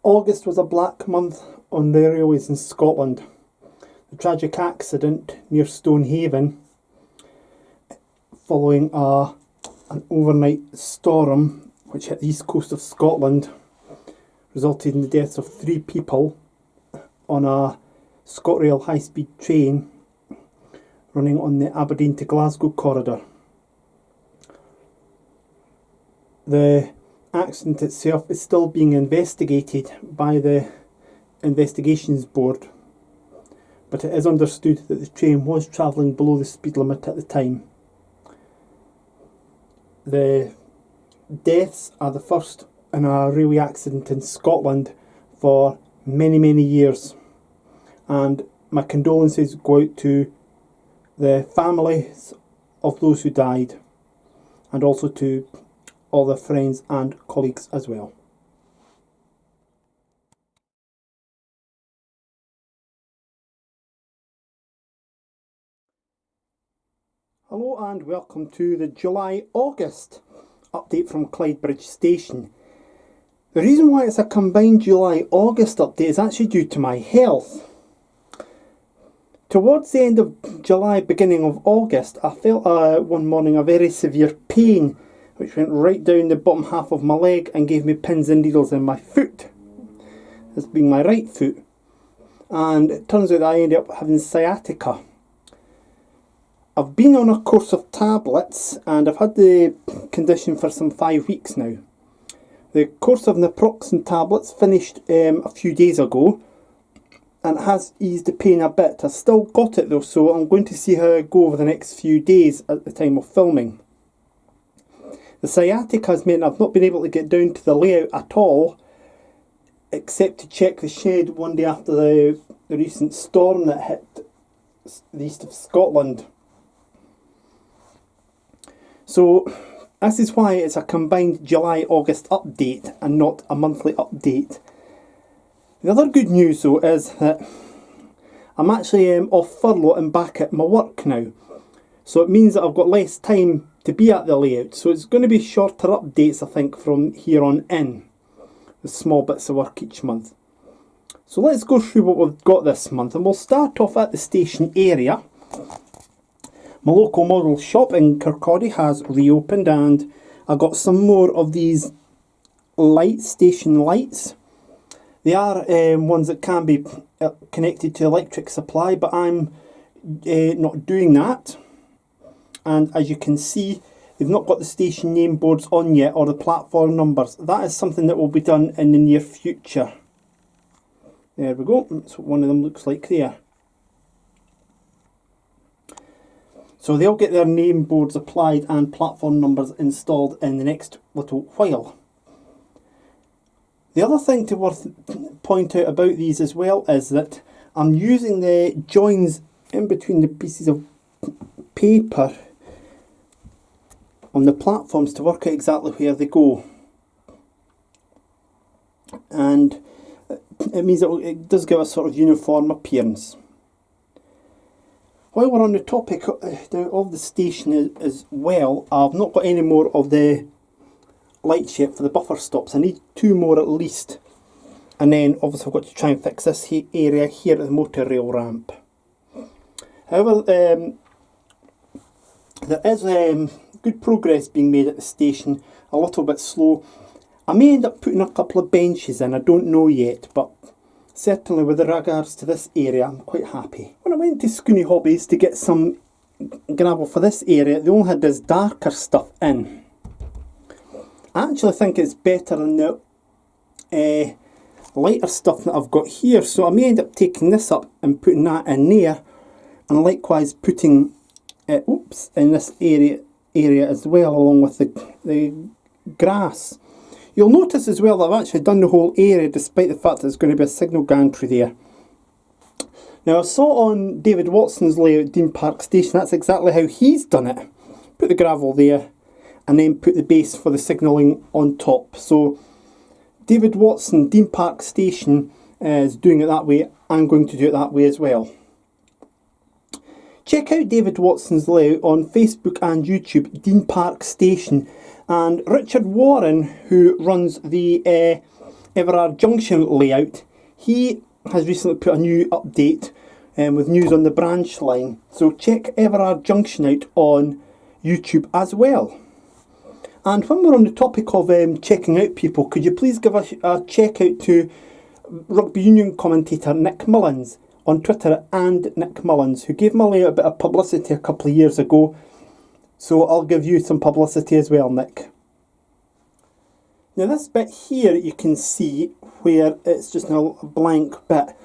August was a black month on the railways in Scotland. The tragic accident near Stonehaven following an overnight storm which hit the east coast of Scotland resulted in the deaths of 3 people on a ScotRail high-speed train running on the Aberdeen to Glasgow corridor. The accident itself is still being investigated by the Investigations Board, but it is understood that the train was travelling below the speed limit at the time. The deaths are the first in a railway accident in Scotland for many years, and my condolences go out to the families of those who died, and also to all their friends and colleagues as well. Hello and welcome to the July-August update from Clydebridge station. The reason why it's a combined July-August update is actually due to my health. Towards the end of July, beginning of August, I felt one morning a very severe pain which went right down the bottom half of my leg and gave me pins and needles in my foot, this being my right foot. And it turns out that I ended up having sciatica. I've been on a course of tablets and I've had the condition for some 5 weeks now. The course of naproxen tablets finished a few days ago and it has eased the pain a bit. I've still got it though, so I'm going to see how I go over the next few days at the time of filming. The sciatica has meant I've not been able to get down to the layout at all, except to check the shed one day after the recent storm that hit the east of Scotland. So this is why it's a combined July-August update and not a monthly update. The other good news though is that I'm actually off furlough and back at my work now. So it means that I've got less time to be at the layout. So it's going to be shorter updates, I think, from here on in, with small bits of work each month. So let's go through what we've got this month, and we'll start off at the station area. My local model shop in Kirkcaldy has reopened, and I got some more of these station lights. They are ones that can be connected to electric supply, but I'm not doing that. And as you can see, they've not got the station name boards on yet, or the platform numbers. That is something that will be done in the near future. There we go, that's what one of them looks like there. So they'll get their name boards applied and platform numbers installed in the next little while. The other thing to point out about these as well is that I'm using the joins in between the pieces of paper on the platforms to work out exactly where they go. And it means that it does give a sort of uniform appearance. While we're on the topic of the station as well, I've not got any more of the light shape for the buffer stops. I need 2 more at least. And then obviously I've got to try and fix this area here at the motor rail ramp. However, there is good progress being made at the station, a little bit slow. I may end up putting a couple of benches in, I don't know yet, but certainly with regards to this area I'm quite happy. When I went to Scooney Hobbies to get some gravel for this area, they only had this darker stuff in. I actually think it's better than the lighter stuff that I've got here, so I may end up taking this up and putting that in there, and likewise putting in this area as well, along with the grass. You'll notice as well that I've actually done the whole area despite the fact that there's going to be a signal gantry there. Now I saw on David Watson's layout, Dean Park Station, that's exactly how he's done it. Put the gravel there and then put the base for the signalling on top. So David Watson, Dean Park Station is doing it that way. I'm going to do it that way as well. Check out David Watson's layout on Facebook and YouTube, Dean Park Station. And Richard Warren, who runs the Everard Junction layout, he has recently put a new update with news on the branch line. So check Everard Junction out on YouTube as well. And when we're on the topic of checking out people, could you please give a check out to rugby union commentator Nick Mullins on Twitter, and Nick Mullins, who gave my layout a bit of publicity a couple of years ago. So I'll give you some publicity as well, Nick. Now this bit here you can see where it's just a blank bit.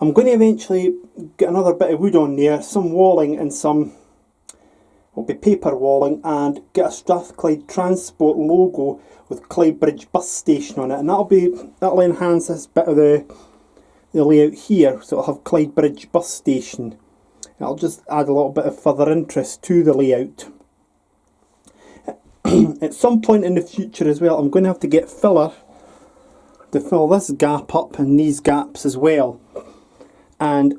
I'm going to eventually get another bit of wood on there, some walling and some will be paper walling, and get a Strathclyde Transport logo with Clydebridge bus station on it, and that'll enhance this bit of the layout here. So it'll have Clydebridge bus station. It'll just add a little bit of further interest to the layout. At some point in the future as well, I'm going to have to get filler to fill this gap up and these gaps as well. And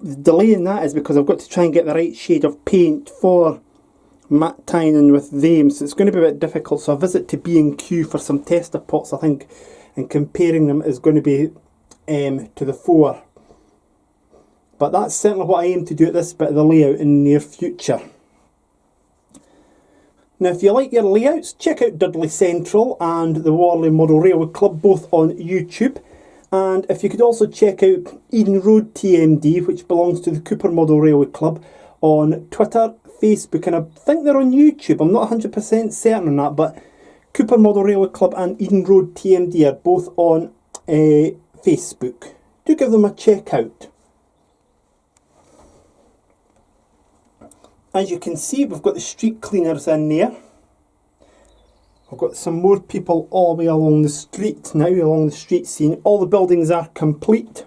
the delay in that is because I've got to try and get the right shade of paint for matte tying with them, so it's going to be a bit difficult. So a visit to B&Q for some tester pots, I think, and comparing them is going to be to the fore. But that's certainly what I aim to do at this bit of the layout in the near future. Now if you like your layouts, check out Dudley Central and the Warley Model Railway Club, both on YouTube. And if you could also check out Eden Road TMD, which belongs to the Cooper Model Railway Club, on Twitter, Facebook, and I think they're on YouTube. I'm not 100% certain on that, but Cooper Model Railway Club and Eden Road TMD are both on Facebook. Do give them a check out. As you can see, we've got the street cleaners in there. I've got some more people all the way along the street now, along the street scene. All the buildings are complete.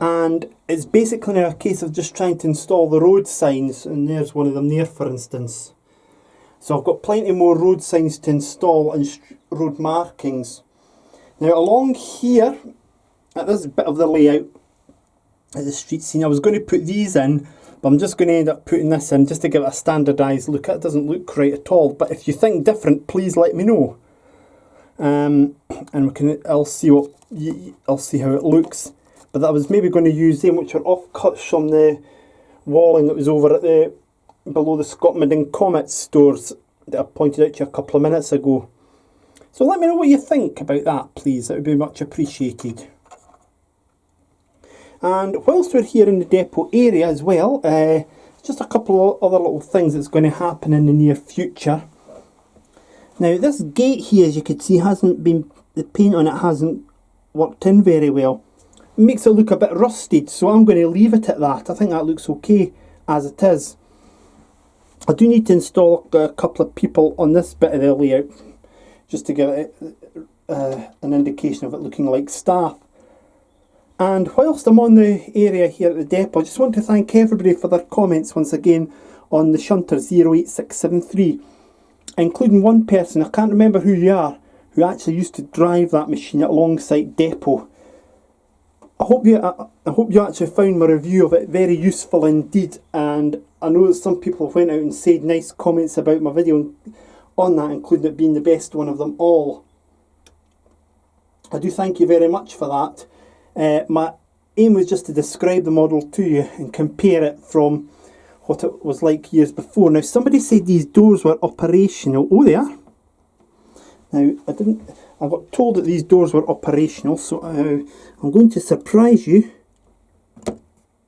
And it's basically now a case of just trying to install the road signs. And there's one of them there, for instance. So I've got plenty more road signs to install and road markings. Now along here, at this bit of the layout, at the street scene, I was going to put these in, but I'm just going to end up putting this in just to give it a standardised look. It doesn't look right at all, but if you think different, please let me know. And I'll see how it looks. But I was maybe going to use them, which are offcuts from the walling that was over at below the Scotland and Comet stores that I pointed out to you a couple of minutes ago. So let me know what you think about that, please. That would be much appreciated. And whilst we're here in the depot area as well, just a couple of other little things that's going to happen in the near future. Now this gate here, as you can see, the paint on it hasn't worked in very well. It makes it look a bit rusted, so I'm going to leave it at that. I think that looks okay as it is. I do need to install a couple of people on this bit of the layout, just to give it an indication of it looking like staff. And whilst I'm on the area here at the depot, I just want to thank everybody for their comments once again on the shunter 08673, including one person, I can't remember who you are, who actually used to drive that machine at Longside Depot. I hope you actually found my review of it very useful indeed, and I know that some people went out and said nice comments about my video on that, including it being the best one of them all. I do thank you very much for that. My aim was just to describe the model to you and compare it from what it was like years before. Now somebody said these doors were operational. Oh, they are. Now I got told that these doors were operational, so I'm going to surprise you.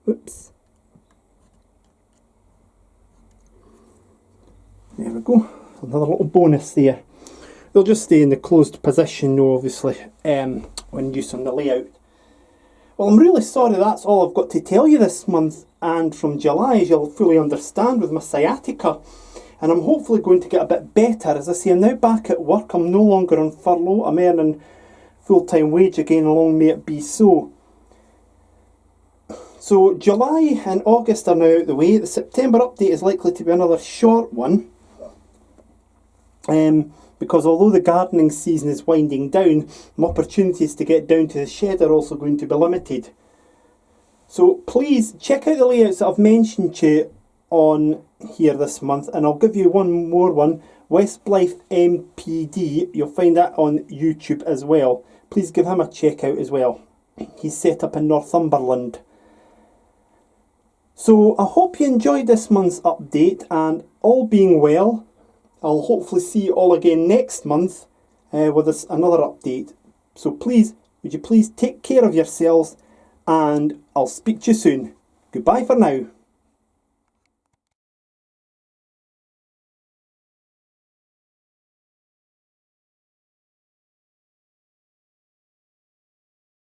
Whoops. There we go. Another little bonus there. They'll just stay in the closed position though, obviously, when used on the layout. Well, I'm really sorry that's all I've got to tell you this month, and from July, as you'll fully understand, with my sciatica. And I'm hopefully going to get a bit better. As I say, I'm now back at work. I'm no longer on furlough. I'm earning full-time wage again, along may it be so. So July and August are now out the way. The September update is likely to be another short one. Because although the gardening season is winding down, my opportunities to get down to the shed are also going to be limited. So please check out the layouts that I've mentioned to you on here this month, and I'll give you one more one Westblythe MPD, you'll find that on YouTube as well. Please give him a check out as well. He's set up in Northumberland. So I hope you enjoyed this month's update, and all being well, I'll hopefully see you all again next month with another update. So please, would you please take care of yourselves, and I'll speak to you soon. Goodbye for now.